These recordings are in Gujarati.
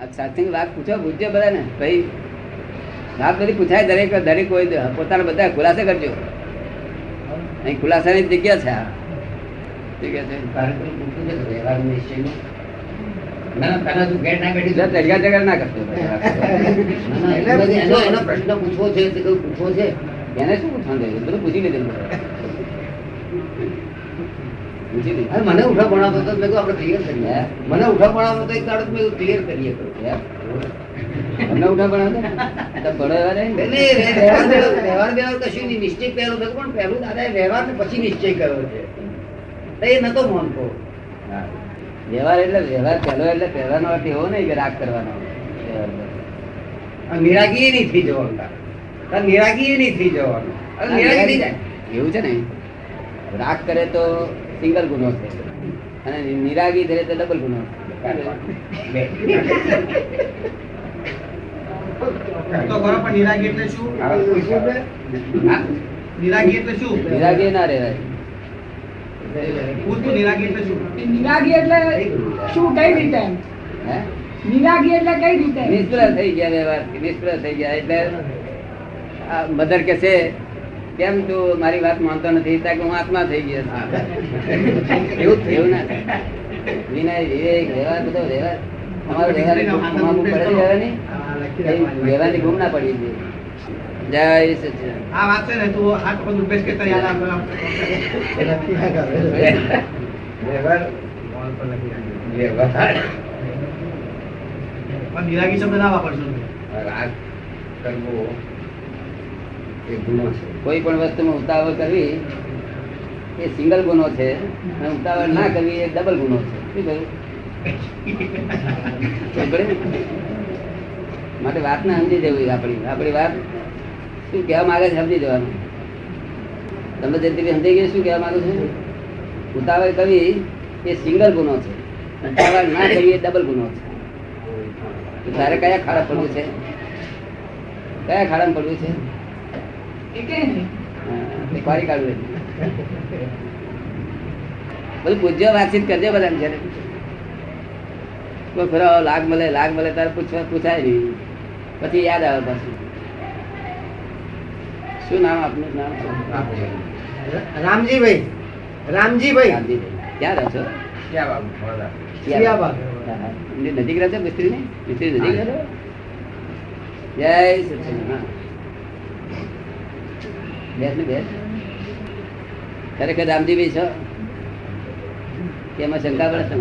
સત્સંગ વાત પૂછો પૂછજો બધા ને ભાઈ, વાત બધી પૂછાય. દરેક દરેક કોઈ પોતાના બધા ખુલાસે કરજો. અહીં ખુલાસાની જગ્યા છે. આ ઠીક છે. પ્રશ્ન પૂછવો છે, પૂછવો છે, એને શું પૂછવાનું? બધું પૂછી લીધેલું. મને ઉઠા ભણાવતો હતો, મેં આપણે ક્લિયર કરીએ. મને ઉઠા ભણાવતો હતો એક દાડો મેં ક્લિયર કરીએ. તમને ઉઠા ભણાવતો વ્યવહાર કશું નહીં. નિશ્ચય પહેલો થતો, પણ પહેલું દાદા વ્યવહાર ને પછી નિશ્ચય કર્યો છે. એ નતો માનતો. વ્યવહાર એટલે વ્યવહાર પહેલો એટલે પહેલાનો અર્થ એવો નહીં કે રાગ કરવાનો. નિરાગી નહીં થઈ જવાનું. નિરાગી નહીં થઈ જવાનું. નિરાગી જાય એવું છે ને. રાગ કરે તો સિંગલ ગુનો છે અને નિરાગી કરે તો ડબલ ગુનો છે. નિરાગી એટલે શું? નિરાગી એટલે શું? નિરાગી ના રહેવાય. નિરાગી એટલે શું? નિરાગી એટલે શું? કઈ રીતે? હે? નિરાગી એટલે કઈ રીતે? નિષ્ફળ થઈ ગયા વ્યવહાર, નિષ્ફળ થઈ ગયા. એટલે મધર કે છે કેમ તું મારી વાત માનતો નથી? ત્યાં કે હું આત્મા થઈ ગયો. એવું ના થાય. વિનય વિવેક વ્યવહાર બધો વ્યવહાર અમારો વ્યવહાર પડે નહીં. વ્યવહારની ગુમ ના પડી જોઈએ. જય સચિદાનંદ. આ વાત છે ને, તું હાથ પગ રૂપેશ કે યાદ આપેલા પણ નિરાગી શબ્દ ના વાપરશો. રાગ કરવો એ ગુનો છે. કોઈ પણ વસ્તુમાં ઉતાવળ કરવી એ સિંગલ ગુનો છે અને ઉતાવળ ના કરવી એ ડબલ ગુનો છે. શું કહ્યું? માટે વાત ને સમજી જવી. આપણી વાત શું કહેવા માંગે છે સમજી જવાનું. તમે જે સમજી ગયા શું કહેવા માંગો છો? ઉતાવળ કરવી એ સિંગલ ગુનો છે, ઉતાવળ ના કરવી એ ડબલ ગુનો છે. તારે કયા ખાડા પડવું છે? કયા ખાડામાં પડવું છે? ખોરી કાઢવું. બધું પૂછજો, વાતચીત કરજો બધા છે. કોઈ ફેરો લાગ મળે તારે પૂછાય નહીં. પછી યાદ આવે પાછું. શું નામ આપનું? નામ રામજીભાઈ. રામજીભાઈ. ક્યાં રહો છો? નજીક રહે છે મિસ્ત્રી ની? મિસ્ત્રી નજીક રહે? જય સચિદાનંદ. બેસ ને બેસ. ખરેખર રામજીભાઈ છો કે એમાં શંકા પડે છે?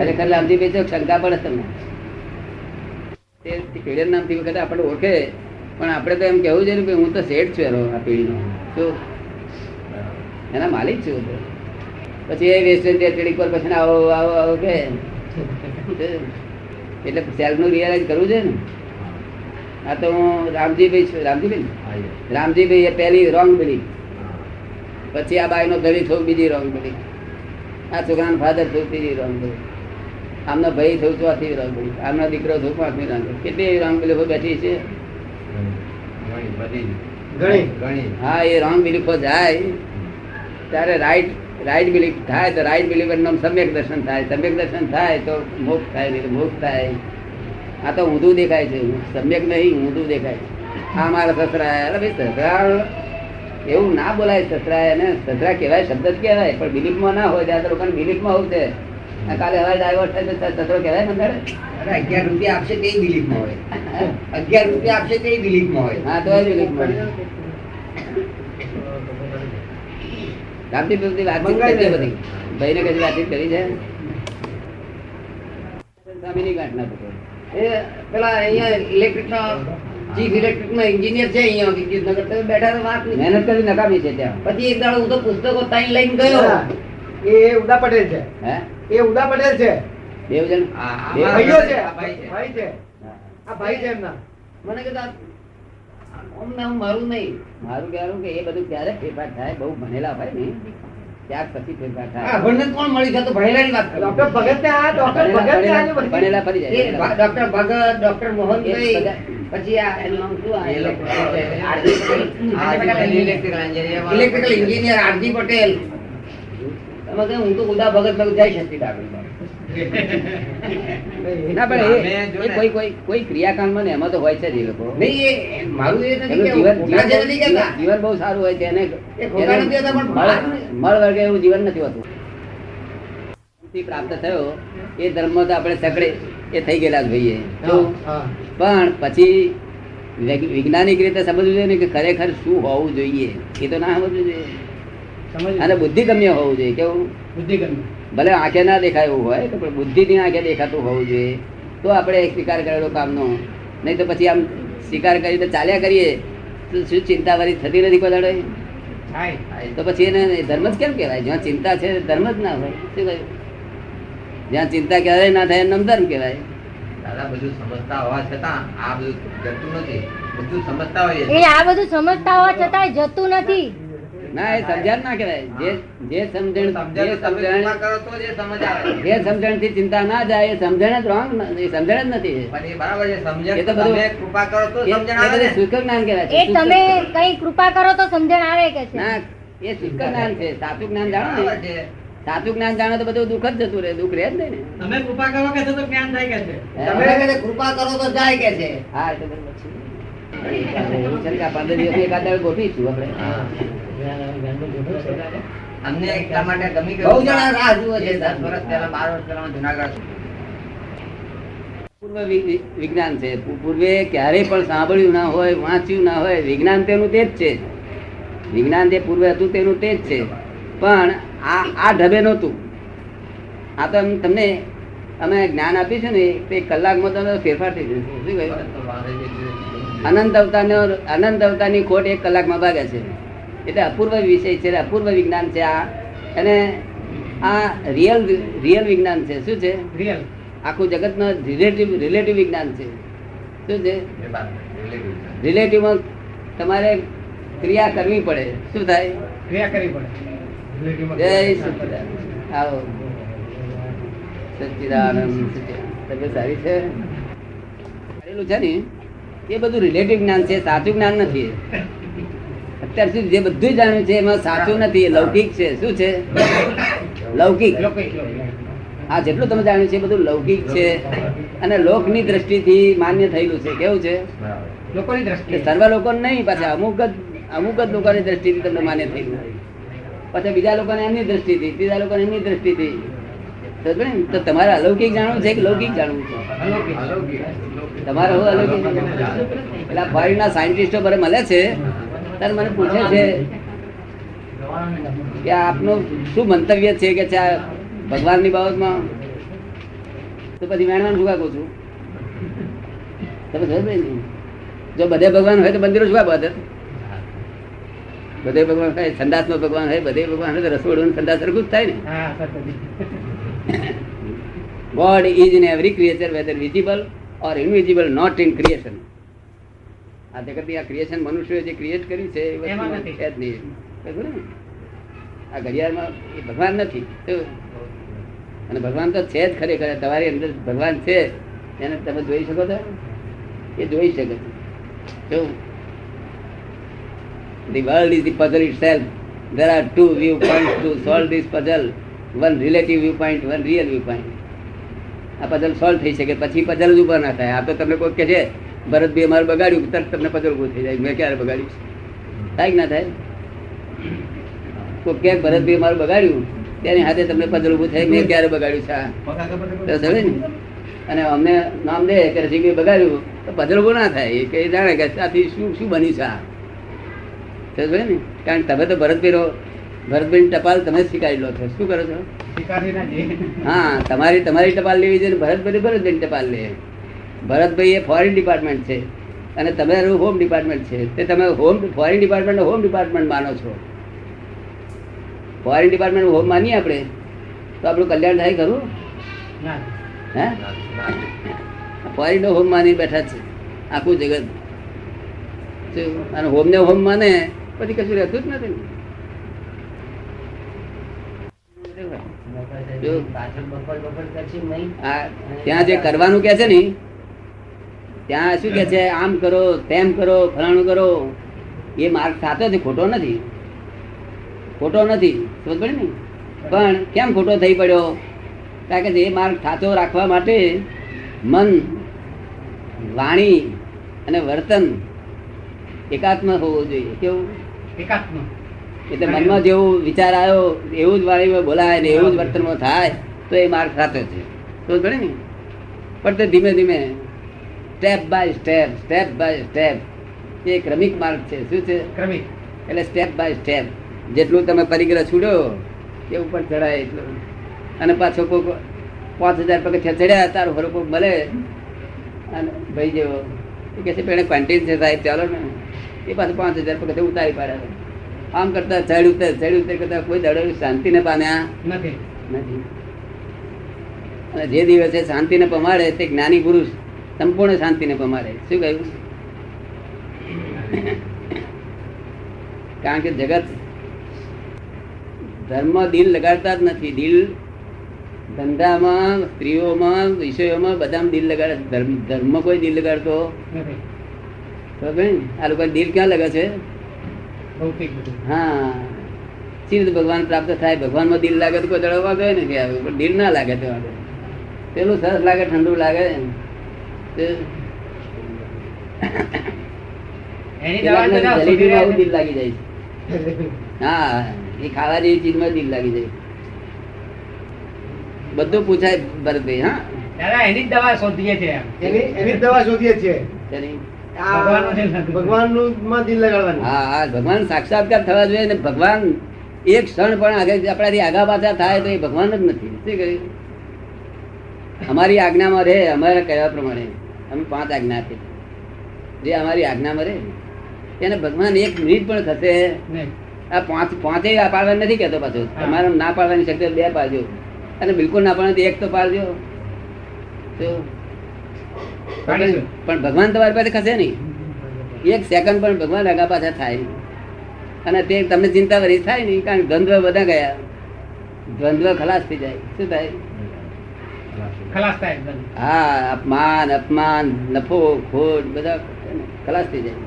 ખરેખર રામજીભાઈ છો, શંકા પડે તમને? તે પેઢી નામથી વખતે આપણે ઓળખે, પણ આપણે તો એમ કેવું છે કે હું તો શેઠ છું આ પેઢીનો. શું એના માલિક છું? પછી એ વેસ્ટર્ન ટેરિટરી પર પછી આવો આવો આવો કે એટલે સેલ્ફનું રિયલાઇઝ કરવું છે ને. આ તો હું રામજીભાઈ છું. રામજીભાઈ એ પહેલી રોંગ બિલીફ. પછી આ બાઈનો ધણી થયું બીજી રોંગ બિલીફ. આ છોકરાનો ફાધર થયું ત્રીજી રોંગ બિલીફ. આમનો ભાઈ થયું ચોથી રોંગ બિલીફ. આમનો દીકરો થયું પાંચમી રોંગ બિલીફ. કેટલી રોંગ બિલીફો બેઠી છે? હા, એ રોંગ બિલીફો જાય ત્યારે રાઈટ બિલીફ થાય તો રાઈટ બિલીફ એનું સમ્યક દર્શન થાય. સમ્યક દર્શન થાય તો મોક્ષ થાય, નહીં મોક્ષ થાય. આ તો ઊંધું દેખાય છે, સમ્યક નહીં ઊંધું દેખાય. આ મારા સસરા. ભાઈ સસરા એવું ના બોલાય. સસરા એને સસરા કહેવાય, શબ્દ જ કહેવાય, પણ બિલીફમાં ના હોય. ત્યાં તો લોકોને બિલીફમાં હોવું છે. કાલે હવાઈ ડાયવર્ટ થાય તો સસરો કહેવાય ને? 11 રૂપિયા આપશે તે બિલીફમાં હોય. 11 રૂપિયા આપશે તે બિલીફમાં હોય. હા, તો બિલીફમાં. રામજી બધી વાતચીત કરી બધી ભાઈ ને કઈ વાતચીત કરી છે? સ્વામીની ઘટના તો એ પેલા અહીંયા ઇલેક્ટ્રિક ચીફ ઇલેક્ટ્રિક નો એન્જિનિયર છે અહીંયા વિદ્યુતનગર. તમે બેઠા તો વાત મહેનત કરી નકામી છે ત્યાં. પછી એક દાડો હું તો પુસ્તકો તાઈ લઈને ગયો. એ ઉદા પટેલ છે. હે? એ ઉદા પટેલ છે. દેવ જણ ભાઈઓ છે. ભાઈ છે. આ ભાઈ છે એમના. મને કીધું મારું નહીં. મારું કહેવાનું કે એ બધું ક્યારે ફેરફાર થાય? બહુ ભણેલા હોય ને ત્યાર પછી ફેરફાર થાય. આપણને કોણ મળી છે? તો ભણેલાની વાત. ડોક્ટર ભગત ને આ ડોક્ટર ભગત ને આજે બધી ભણેલા ફરી જાય. ડોક્ટર ભગત, ડોક્ટર મોહનભાઈ, પછી આ એનું નામ શું? Electrical engineer R G Patel. હું તો ઉદા ભગત જઈ શકતી ડાબી. ના પણ એ કોઈ ક્રિયાકાંડમાં ને એમાં તો હોય છે જ એ લોકો નહીં, એ મારું એ નથી એનું કહેવું. ખોટા છે નથી જીવન કહેતા. જીવન બહુ સારું હોય છે એને એ ખોટા નથી કહેતા, પણ મળ વર્ગે એવું જીવન નથી હોતું. થી પ્રાપ્ત થયો એ ધર્મ તો આપણે સકડે એ થઈ ગયેલા જ ભાઈએ હા. પણ પછી વૈજ્ઞાનિક રીતે સમજવું જોઈએ ને કે ખરેખર શું હોવું જોઈએ એ તો ના સમજવું જોઈએ. અને બુદ્ધિગમ્ય હોવું જોઈએ. કેવું? ભલે આંખે ના દેખાય એવું હોય તો પણ બુદ્ધિની આંખે દેખાતું હોવું જોઈએ તો આપણે સ્વીકાર કરેલો કામનો. નહીં તો પછી આમ સ્વીકાર કરીને ચાલ્યા કરીએ તો શું ચિંતા વાળી થતી નથી કોઈ દાડે? તો પછી એને ધર્મ જ કેમ કહેવાય? જ્યાં ચિંતા છે ધર્મ જ ના હોય. શું કહ્યું? જ્યાં ચિંતા ક્યારેય ના થાય એનું ધર્મ કહેવાય. દાદા બધું સમજતા હોવા છતાં આ બધું જતું નથી. બધું સમજતા હોઈએ એ આ બધું સમજતા હોવા છતાં જતું નથી. ના, એ સમજણ ના કહેવાય. જે સમજણ કરો તો જે સમજ આવે. જે સમજણ થી ચિંતા ના જાય એ સમજણ જ રોંગ, એ સમજણ જ નથી. પણ એ બરાબર છે. સમજણ એ તો બધું- તમે કૃપા કરો તો એ સમજણ આવે બધું ને. શુષ્ક જ્ઞાન કહેવાય છે. એ તમે કઈ કૃપા કરો તો સમજણ આવે કે છે. ના, એ શુષ્ક જ્ઞાન છે. સાચું જ્ઞાન જાણો બરાબર ને, છે. સાચું જ્ઞાન જાણો તો બધું દુઃખ જ જતું રહે. દુઃખ રહે જ નહીં ને. તમે કૃપા કરો કે તો જ્ઞાન થાય કે છે. તમે કદાચ કૃપા કરો તો જાય કે છે. હા, એ તો બરાબર છે. એવું છે કે આ 15 દિવસ એકાદ દાડો ગોઠવીશું આપણે. અમને એટલા માટે ગમી બહુ જણા રાહ જુએ છે. 10 વર્ષ પહેલા 12 વર્ષ પહેલા હું જુનાગઢ પૂર્વ વિજ્ઞાન છે. પૂર્વે ક્યારેય પણ સાંભળ્યું ના હોય, વાંચ્યું ના હોય. વિજ્ઞાન તેનું તે જ છે. વિજ્ઞાન જે પૂર્વે હતું તેનું તે જ છે. પણ આ ઢબે નહોતું. આ તો તમને અમે જ્ઞાન આપ્યું છે ને તે કલાકમાં તમે ફેરફાર થઈ જશે. શું કહ્યું? અનંત અવતારની ખોટ 1 કલાકમાં ભાગે છે. એટલે અપૂર્વ વિષય છે, અપૂર્વ વિજ્ઞાન છે આ. અને આ રિયલ વિજ્ઞાન છે. શું છે? આખું જગતમાં રિલેટિવ વિજ્ઞાન છે. શું છે? રિલેટિવમાં તમારે ક્રિયા કરવી પડે. શું થાય? જય સચ્ચિદાનંદ. આવો સચ્ચિદાનંદ. તબિયત સારી છે? કરેલું છે ને એ બધું રિલેટિવ જ્ઞાન છે, સાચું જ્ઞાન નથી. અત્યાર સુધી જે બધું જાણ્યું છે એમાં સાચું નથી, લૌકિક છે. શું છે? લૌકિક. આ જેટલું તમે જાણ્યું છે એ બધું લૌકિક છે અને લોકની દ્રષ્ટિથી માન્ય થયેલું છે. કેવું છે? લોકોની દ્રષ્ટિએ સર્વ લોકો નહીં, પાછા અમુક જ લોકોની દ્રષ્ટિથી તમને માન્ય થયેલું. પછી બીજા લોકોને એમની દ્રષ્ટિથી, ત્રીજા લોકોને એમની દ્રષ્ટિથી. સમજ્યો ને? તો તમારે અલૌકિક જાણવું છે કે લૌકિક જાણવું છે? તમારે હું અલૌકિક પેલા ફોરેનના સાયન્ટિસ્ટો પર મળે છે ત્યારે મને પૂછે છે કે આપનું શું મંતવ્ય છે કે આ ભગવાનની બાબતમાં? તો પછી વેણવાનું શું કહું છું? તમે ખબર ને, જો બધે ભગવાન હોય તો મંદિરો શું બાબત? બધે ભગવાન હોય, સંદાસમાં ભગવાન હોય, બધે ભગવાન હોય તો રસોડું સંદાસ સરખું જ થાય ને. God is in every creature, whether visible or invisible, not in creation. આ જગતની આ ક્રિએશન મનુષ્યોએ જે ક્રિએટ કર્યું છે એ એમાં વસ્તુ નથી. છે જ નહીં. બરાબર ને? આ ઘડિયાળમાં એ ભગવાન નથી. તો અને ભગવાન તો છે જ ખરેખર. તમારી અંદર ભગવાન છે એને તમે જોઈ શકો છો? એ જોઈ શકે છે. જો the world is the puzzle itself. There are 2 viewpoints to solve this puzzle. One relative viewpoint, one real viewpoint. આ પઝલ સોલ્વ થઈ શકે પછી પઝલ જ ઉભા ના થાય. આ તો તમને કોઈ કહે છે ભરતભાઈ અમારે બગાડ્યું, તરત તમને પઝલ ઉભું થઈ જાય. મેં ક્યારે બગાડ્યું? થાય કે ના થાય? કોઈ ક્યાંક ભરતભાઈ અમારું બગાડ્યું તેની હાથે તમને પઝલ ઉભું થાય. મેં ક્યારે બગાડ્યું છે? તો સમજે ને? અને અમને નામ દે કે રસિકભાઈ બગાડ્યું તો પઝલ ઉભું ના થાય. એ કઈ જાણે કે આથી શું બન્યું છે આ? સમજે ને? કારણ તમે તો ભરતભાઈ ટપાલ તમે જ સ્વીકારી લો છો. શું કરો છો? હા, તમારી ટપાલ લેવી છે. ભરતભાઈ ટપાલ લે. ભરતભાઈ એ ફોરેન ડિપાર્ટમેન્ટ છે અને તમારું હોમ ડિપાર્ટમેન્ટ છે. તે તમે ફોરેન ડિપાર્ટમેન્ટ હોમ ડિપાર્ટમેન્ટ માનો છો. ફોરેન ડિપાર્ટમેન્ટ હોમ માનીએ આપણે તો આપણું કલ્યાણ થાય ખરું? હે? ફોરેન હોમ માની બેઠા છે આખું જગત. અને હોમ ને હોમ માને પછી કશું રહેતું જ નથી. ત્યાં જે કરવાનું કે છે ને ત્યાં શું કે છે? આમ કરો, તેમ કરો, ફલાણું કરો. એ માર્ગ સાચો છે, ખોટો નથી. ખોટો નથી, સમજ પડે ને? પણ કેમ ખોટો થઈ પડ્યો? કારણ કે જે માર્ગ સાચો રાખવા માટે મન, વાણી અને વર્તન એકાત્મ હોવું જોઈએ. કેવું? એકાત્મ. એટલે મનમાં જેવું વિચાર આવ્યો એવું જ વાણીમાં બોલાય ને એવું જ વર્તનમાં થાય તો એ માર્ગ સાચો છે. તો ગણે ને પણ તે ધીમે ધીમે step by step, step by step એ ક્રમિક માર્ગ છે. શું છે? ક્રમિક. એટલે સ્ટેપ બાય સ્ટેપ જેટલું તમે પરિગ્રહ છોડ્યો એ ઉપર ચડાય એટલું. અને પાછો કોઈ 5000 પગથિયા ચડ્યા તારું ફરો કોઈ મળે અને ભાઈ જેવો એ કહે છે પેણે ક્વોન્ટિટી છે સાહેબ ચાલો ને, એ પાછું 5000 પગથિયા ઉતારી પાડે. આમ કરતા ચડ ઉતર કરતા કોઈ દાડો શાંતિને પામ્યા નથી. નથી. અને જે દિવસે શાંતિને પમાડે તે જ્ઞાની પુરુષ સંપૂર્ણ શાંતિને પમાડે. શું કહ્યું? કારણ કે જગત ધર્મ દિલ લગાડતા જ નથી. દિલ ધંધામાં, સ્ત્રીઓમાં, વિષયોમાં બધામાં દિલ લગાડે. ધર્મ કોઈ દિલ લગાડતો નથી. ખબર ને? આ લોકો દિલ ક્યાં લગે છે? ભૌતિક બધું. હા, સીધ ભગવાન પ્રાપ્ત થાય. ભગવાનમાં દિલ લાગે તો કોઈ દળવા ગયો નથી આવે, પણ દિલ ના લાગે તો વાગે. પેલું સરસ લાગે, ઠંડુ લાગે. એની દવા તો ના જલેબીમાં આવું સુધરે. દિલ લાગી જાય છે. હા, એ ખાવા જેવી ચીજમાં દિલ લાગી જાય. બધું પૂછાય ભરતભાઈ. હા, દાદા એની જ દવા શોધીએ છીએ. એની દવા શોધીએ છીએ. તેની ભગવાનનું દિલ નથી. ભગવાનનું માં દિલ લગાડવાનું. હા હા, ભગવાન સાક્ષાત્કાર થવા જોઈએ ને. ભગવાન એક ક્ષણ પણ આગળ આપણાથી આગા પાછા થાય તો એ ભગવાન જ નથી. શું કહ્યું? અમારી આજ્ઞામાં રહે, અમારા કહેવા પ્રમાણે અમે 5 આજ્ઞા આપી, જે અમારી આજ્ઞામાં રહે એને ભગવાન એક મિનિટ પણ થશે. નહીં. આ પાંચેય પાડવા નથી કહેતો પાછો. તમારે ના પાડવાની શક્તિ 2 પાડજો, અને બિલકુલ ના પાડે તો 1 તો પાડજો. તો પાડીશું. પણ ભગવાન તમારી પાસે ખસે નહીં. 1 સેકન્ડ પણ ભગવાન આગા પાછા થાય નહીં. અને તે તમને ચિંતા વરી થાય નહીં, કારણ કે દ્વંદ્વ બધા ગયા. દ્વંદ્વ ખલાસ થઈ જાય. શું થાય? ખલાસ થાય એકદમ. હા, અપમાન, અપમાન, નફો, ખોટ બધા ખલાસ થઈ જાય.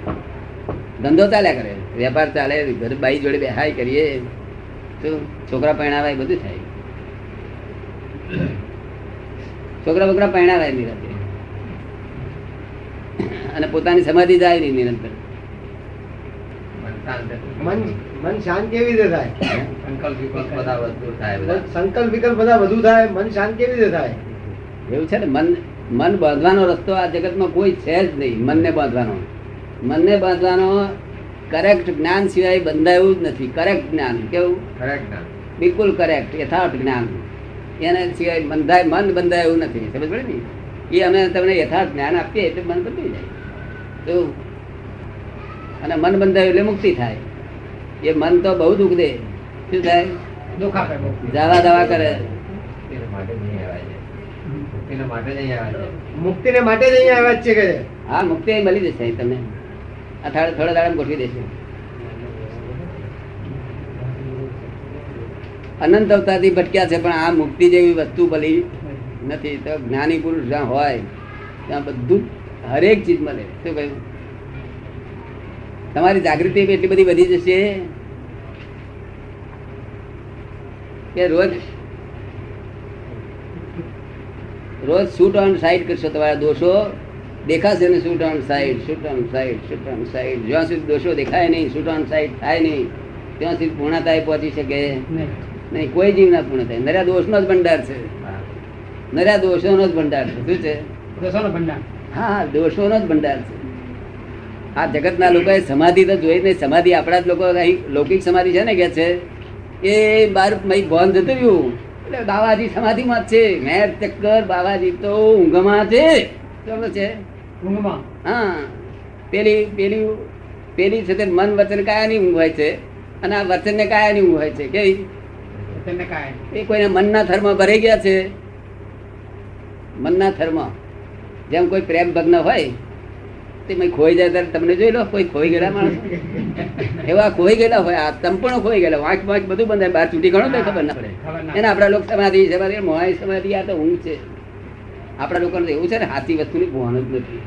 ધંધો ચાલ્યા કરે, વેપાર ચાલે, ઘર બાઈ જોડે બેહાય કરીએ, શું છોકરા પરણાવાય, બધું થાય. છોકરા બોકરા પરણાવાય નિરંતર, અને પોતાની સમાધિ જાય નહીં નિરંતર. મન શાંત કેવી રીતે થાય? સંકલ્પ વિકલ્પ બધા વસ્તુ થાય બધા. સંકલ્પ વિકલ્પ બધા વધુ થાય, મન શાંત કેવી રીતે થાય? એવું છે ને, મન બાંધવાનો રસ્તો આ જગતમાં કોઈ છે જ નહીં. મનને બાંધવાનો, મનને બાંધવાનો કરેક્ટ જ્ઞાન સિવાય બંધાયું જ નથી. કરેક્ટ જ્ઞાન કેવું? Correct ના. બિલકુલ કરેક્ટ યથાર્થ જ્ઞાન, એના સિવાય બંધાય મન બંધાય એવું નથી. સમજ પડે ને? એ અમે તમને યથાર્થ જ્ઞાન આપીએ એટલે મન બંધાઈ જાય. તો અને મન બંધાય એટલે મુક્તિ થાય. એ મન તો બહુ દુઃખ દે. શું થાય? દુઃખ આપે બહુ. દાવા દાવા કરે. મુક્તિને માટે જ અહીં આવ્યા છે. મુક્તિને માટે જ અહીં આવ્યા છે. મુક્તિને માટે જ અહીંયા આવ્યા જ છે કે હા, મુક્તિ અહીં મળી જશે. અહીં તમને આ થોડા દાડા ગોઠવી દેશે. અનંત અવતારથી ભટક્યા છે, પણ આ મુક્તિ જેવી વસ્તુ ભલી નથી. તો જ્ઞાની પુરુષ જ્યાં હોય ત્યાં બધું હરેક ચીજ મળે. શું કહ્યું? તમારી જાગૃતિ એટલી બધી વધી જશે કે રોજ શૂટ ઓન સાઈડ કરશો. તમારા દોષો દેખાશે ને, shoot on side, shoot on side, shoot on side. જ્યાં સુધી દોષો દેખાય નહીં, શૂટ ઓન સાઈડ થાય નહીં, ત્યાં સુધી પૂર્ણતાએ પહોંચી શકે નહીં. કોઈ જીવ ના પૂર્ણ થાય. નર્યા દોષનો જ ભંડાર છે. નર્યા દોષોનો જ ભંડાર છે. શું છે? દોષોનો ભંડાર. હા, દોષોનો જ ભંડાર છે. આ જગતના લોકોએ સમાધિ તો જોઈ નહીં. સમાધિ આપણા જ લોકો અહીં લૌકિક સમાધિ છે ને કે છે એ બાર ભાન જતું રહ્યું એટલે બાવાજી સમાધિમાં જ છે. મેર ચક્કર બાવાજી તો ઊંઘમાં છે. શું છે? ઊંઘમાં. હા, પેલી છે તે મન વચન કાયાની ઊંઘ હોય છે, અને આ વચન ને કાયાની ઊંઘ હોય છે. કેવી? તેને કાંઈ. એ કોઈને મનના થરમાં ભરાઈ ગયા છે. મનના થરમાં જેમ કોઈ પ્રેમ ભગ્ન હોય તે ખોઈ જાય ત્યારે તમને જોઈ લો. કોઈ ખોઈ ગયેલા માણસ એવા ખોઈ ગયેલા હોય. આ સંપૂર્ણ ખોઈ ગયેલા, વાંક વાંક બધું બંધાય, બહાર છૂટી ગણો તો ખબર ના પડે. એને આપણા લોકો સમાધિ સમાધિ મોહાઈ સમાધિ, આ તો ઊંઘ છે. આપણા લોકોને એવું છે ને, સાચી વસ્તુની ભાન જ નથી.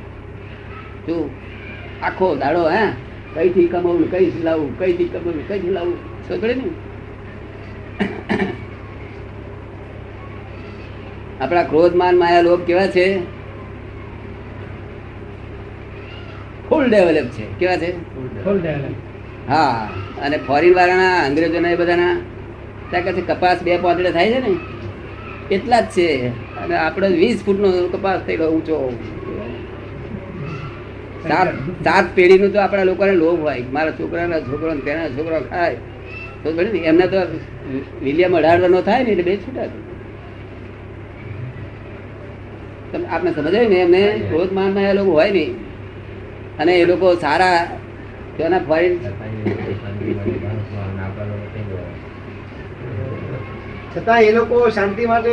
શું આખો દાડો કઈથી કમાવું, કઈથી લાવું, કઈથી કમાવું, કઈથી લાવું. છોકરે ને આપણા ક્રોધ માન માયા લોભ કેવા છે? ફૂલ ડેવલપ છે. કેવા છે? ફૂલ ડેવલપ. હા. અને ફોરેન વાળાના અંગ્રેજોના એ બધાના ત્યાં કહે છે કપાસ 2 પોતળે થાય છે ને એટલા જ છે, અને આપણો 20 ફૂટનો કપાસ થયેલો ઊંચો. 7 પેઢીનું તો આપણા લોકોને લોભ હોય, મારા છોકરાના છોકરો તેના છોકરો ખાય તો બને ને. એમને તો વિલિયમ 18 નો થાય ને એટલે 2 છૂટા. આપણે સમજાય ને, એમને ક્રોધ માન માં એ લોકો હોય નહીં, અને એ લોકો સારા તેના ફોરેન છતાં એ લોકો શાંતિ માટે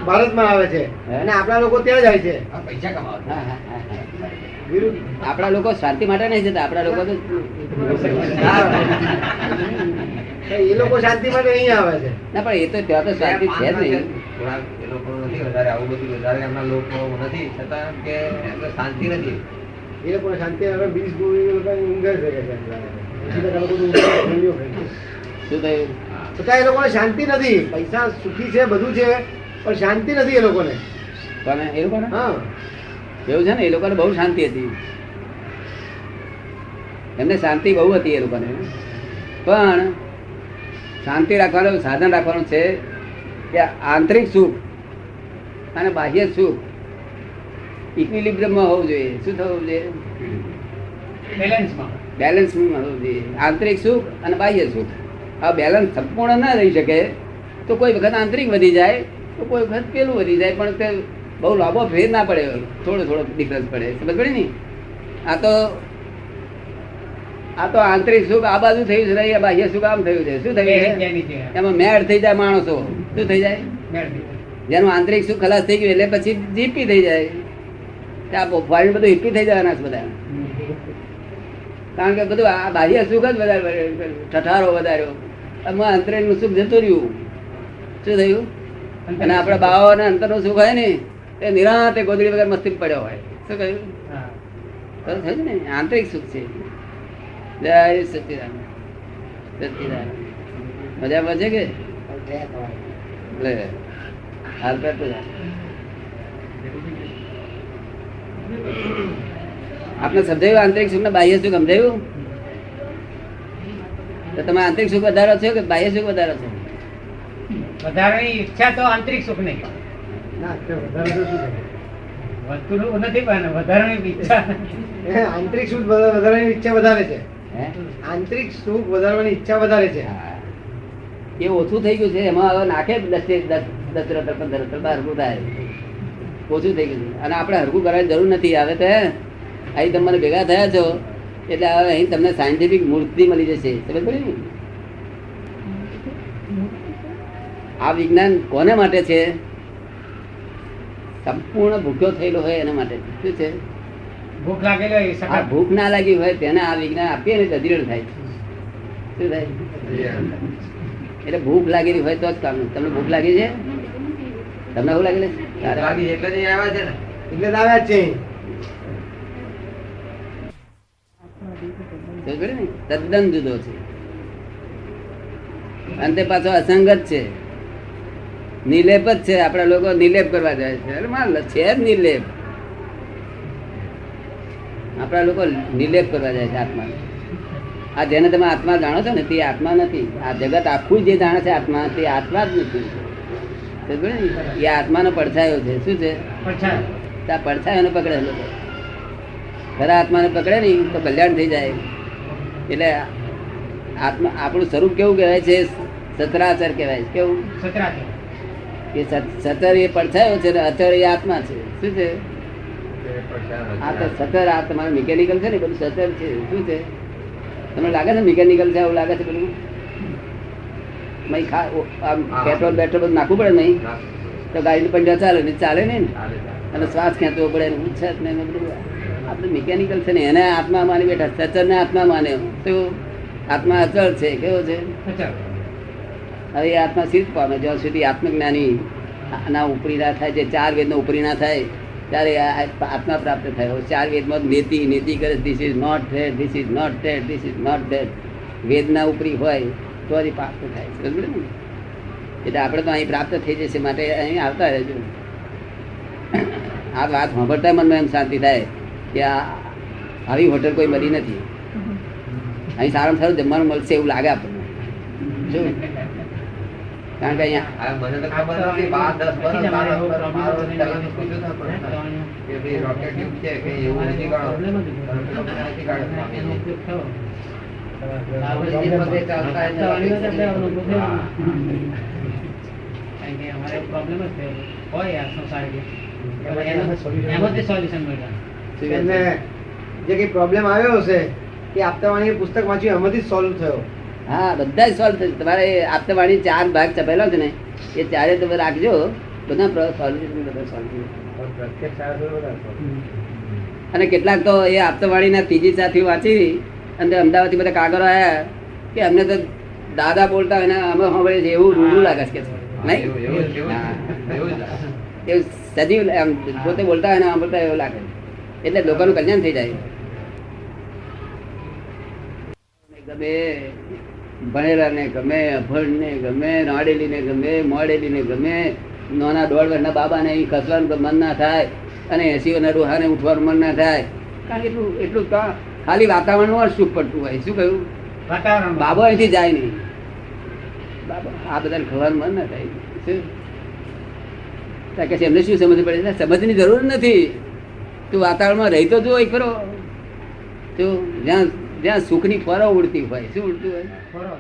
ભારતમાં આવે છે અને આપણા લોકો ત્યાં જાય છે. આ પૈસા કમાવા. હા, હા, હા, હા. વિરુદ્ધ. આપણા લોકો શાંતિ માટે નહીં જતા, આપણા લોકો તો એ લોકો શાંતિ માટે અહીંયા આવે છે. ના, પણ એ તો ત્યાં તો શાંતિ છે જ નહીં. થોડા એ લોકો નથી વધારે આવું બધું વધારે એમના લોકો નથી, છતાં કે એમને શાંતિ નથી. એ લોકોને શાંતિ આવે. 20 ગોળી એ લોકોને ઊંઘે છે કે 80% લોકો તો ઊંઘ્યો છે. શું થયું? છતાં એ લોકોને શાંતિ નથી. પૈસા સુખી છે, બધું છે, પણ શાંતિ નથી એ લોકોને. તમે એ લોકોને હા, એવું છે ને, એ લોકોને બહુ શાંતિ હતી. એમને શાંતિ બહુ હતી એ લોકોને, પણ શાંતિ રાખવાનું સાધન રાખવાનું છે કે આંતરિક સુખ અને બાહ્ય સુખ ઇક્વિલિબ્રિયમમાં હોવું જોઈએ. શું થવું જોઈએ? બેલેન્સમાં. બેલેન્સમાં હોવું જોઈએ. આંતરિક સુખ અને બાહ્ય સુખ આ બેલેન્સ સંપૂર્ણ ના રહી શકે તો કોઈ વખત આંતરિક વધી જાય તો કોઈ વખત પેલું વધી જાય, પણ તે બહુ લાંબો ફેર ના પડે, થોડો થોડો ડિફરન્સ પડે. સમજ પડે ને? આ તો આંતરિક સુખ આ બાજુ થયું છે, આ બાહ્ય સુખ આમ થયું છે. શું થયું છે? એમાં મેળ થઈ જાય માણસો. શું થઈ જાય? જેનું આંતરિક સુખ ખલાસ થઈ ગયું એટલે પછી જીપી થઈ જાય. ત્યાં ફોરેન બધું હિપ્પી થઈ જવાના છે બધા, કારણ કે બધું આ બાહ્ય સુખ જ વધારે ઠઠારો વધાર્યો, આમાં અંતરિકનું સુખ જતું રહ્યું. શું થયું? અને આપણા બાવાને અંતરનું સુખ હોય ને એ નિરાંતે ગોદડી વગર મસ્તી પડ્યો હોય. શું કહ્યું? થયું ને, આંતરિક સુખ છે. જય સચિદાન સચિદાન. મજામાં છે કે લે હાલ કરતો જા. આપને સમજાયું આંતરિક સુખ ને બાહ્ય સુખ સમજાયું? તો તમે આંતરિક સુખ વધારો છો કે બાહ્ય સુખ વધારો છો? વધારાની ઈચ્છા તો આંતરિક સુખ નહીં. ના, તે વધારે તો શું છે? વધતું નથી, પણ વધારાની ઈચ્છા. આંતરિક સુખ વધારવાની ઈચ્છા વધારે છે. હે? આંતરિક સુખ વધારવાની ઈચ્છા વધારે છે. હા. એ ઓછું થઈ ગયું છે, એમાં હવે નાખે 10 રતર 15 રતર હરકું થાય. ઓછું થઈ ગયું છે અને આપણે હરકું કરવાની જરૂર નથી. આવે તો અહીં તમે મને ભેગા થયા છો એટલે હવે અહીં તમને સાયન્ટિફિક મૂર્તિ મળી જશે. સમજ પડી ને? આ વિજ્ઞાન કોને માટે છે? સંપૂર્ણ ભૂખ્યો થયેલો હોય એના માટે. શું છે? ભૂખ લાગેલી હોય એ આ સકાળ. ભૂખ ના લાગી હોય તેને આ વિજ્ઞાન આપીએ ને અધીરણ થાય. શું થાય? એટલે ભૂખ લાગેલી હોય તો જ કામ. તમને ભૂખ લાગી છે? તમને શું લાગેલું? લાગી એટલે જ અહીં આવ્યા છે ને. એટલે જ આવ્યા જ છે. તદ્દન જુદો છે. અંતે પાછો અસંગત છે, નિલેપ જ છે. આપડા લોકો નિલેપ કરવા જાય છે. અરે માર છે જ નિર્લેપ. આપડા લોકો નિર્લેપ કરવા જાય છે આત્મા. આ જેને તમે આત્મા જાણો છો ને તે આત્મા નથી. આ જગત આખું જે જાણે છે આત્મા તે આત્મા જ નથી. એ આત્માનો પડછાયો છે. શું છે? ત્યાં પડછાયો પકડે લોકો. ખરા આત્માને પકડે નહીં તો કલ્યાણ થઈ જાય. એટલે આત્મા આપણું સ્વરૂપ કેવું કહેવાય છે? સચરાચર કહેવાય છે. કેવું? એ સચર એ પડછાયો છે, અચર એ આત્મા છે. શું છે? આ તો સચર, આ તમારું મિકેનિકલ છે ને બધું સચર છે. શું છે? તમને લાગે છે મિકેનિકલ છે? એવું લાગે છે બધું? પેટ્રોલ બેટ્રોલ બધું નાખવું પડે નહીં તો ગાડીનું પંજા ચાલે ને? ચાલે નહીં ને. અને શ્વાસ ખેંચવો પડે ને ઉચ્છાસ ને બધું આપણે મિકેનિકલ છે ને એને આત્મા માની બેઠા. સચર ને આત્મા માને તો આત્મા અચળ છે. કેવો છે? હવે એ આત્મા સિદ્ધ પામે જ્યાં સુધી આત્મજ્ઞાની ના ઉપરી ના થાય, જે 4 વેદનો ઉપરી ના થાય ત્યારે આત્મા પ્રાપ્ત થાય. 4 વેદમાં નેતિ કરે this is not that, this is not that, this is not that. વેદના ઉપરી હોય તો જ પ્રાપ્ત થાય. સમજ ને? એટલે આપણે તો અહીં પ્રાપ્ત થઈ જશે માટે અહીં આવતા રહેજો. આ વાત સાંભળતા મનમાં એમ શાંતિ થાય કે આ આવી હોટલ કોઈ મળી નથી, અહીં સારામાં સારું જમવાનું મળશે એવું લાગે આપણને. શું? કારણ કે અહીંયા આ મને તો ખબર નથી 5-10 વર્ષ પહેલાની પૂછ્યું હતું પ્રશ્ન કે ભાઈ રોકેટ ટ્યુબ છે કે એવું નથી કાઢો નથી કાઢો એનો ઉપયોગ થયો. આપણે જે પગે ચાલતા હોય વાણીનો જ આપણે ને અનુભવ થયો. કારણ કે અમારે પ્રોબ્લેમ જ થયો હોય આ સોસાયટી એમાંથી સોલ્યુશન મળ્યા. એમને જે કઈ પ્રોબ્લેમ આવ્યો હશે એ આપતાવાણી પુસ્તક વાંચ્યું એમાંથી સોલ્વ થયો. હા, બધા જ સોલ્વ થશે. તમારે આપતા વાણી 4 ભાગ છપેલા છે ને, એ ચારે તમે રાખજો, બધા સોલ્યુશન બધા સોલ્વ થઈ જશે. પણ પ્રત્યક્ષ આવ્યો તો બધા solve. અને કેટલાક તો એ આપતા વાણીના ત્રીજી સાથી વાંચી અને અમદાવાદથી બધા કાગળો આવ્યા કે અમને તો દાદા બોલતા હોય ને અમે સાંભળીએ છીએ એવું રૂડું લાગે છે કે છે. નહીં? હા. એવું સજીવ આમ પોતે બોલતા હોય ને સાંભળતા એવું લાગે, એટલે લોકોનું કલ્યાણ થઈ જાય. ગમે ભણેલા ને ગમે, અભણ ને ગમે, નાડેલી ને ગમે, મોડેલી ને ગમે, નાના 1.5 વર્ષના બાબા ને ખસવાનું મન ના થાય અને 80 વર્ષના ડોહાને ઉઠવાનું મન ના થાય. કારણ કે એટલું ખાલી વાતાવરણમાં સુખ પડતું હોય. શું કહ્યું? વાતાવરણ બાબો અહીંથી જાય નહીં. બાબા આ બધાને ખવાનું મન ના થાય. શું? કે છે એમને શું સમજ પડે? સમજની જરૂર નથી. તું વાતાવરણમાં રહી તો જો એક ખરો, તો જ્યાં જ્યાં સુખની ફરો ઉડતી હોય. શું ઉડતું હોય? ખરો.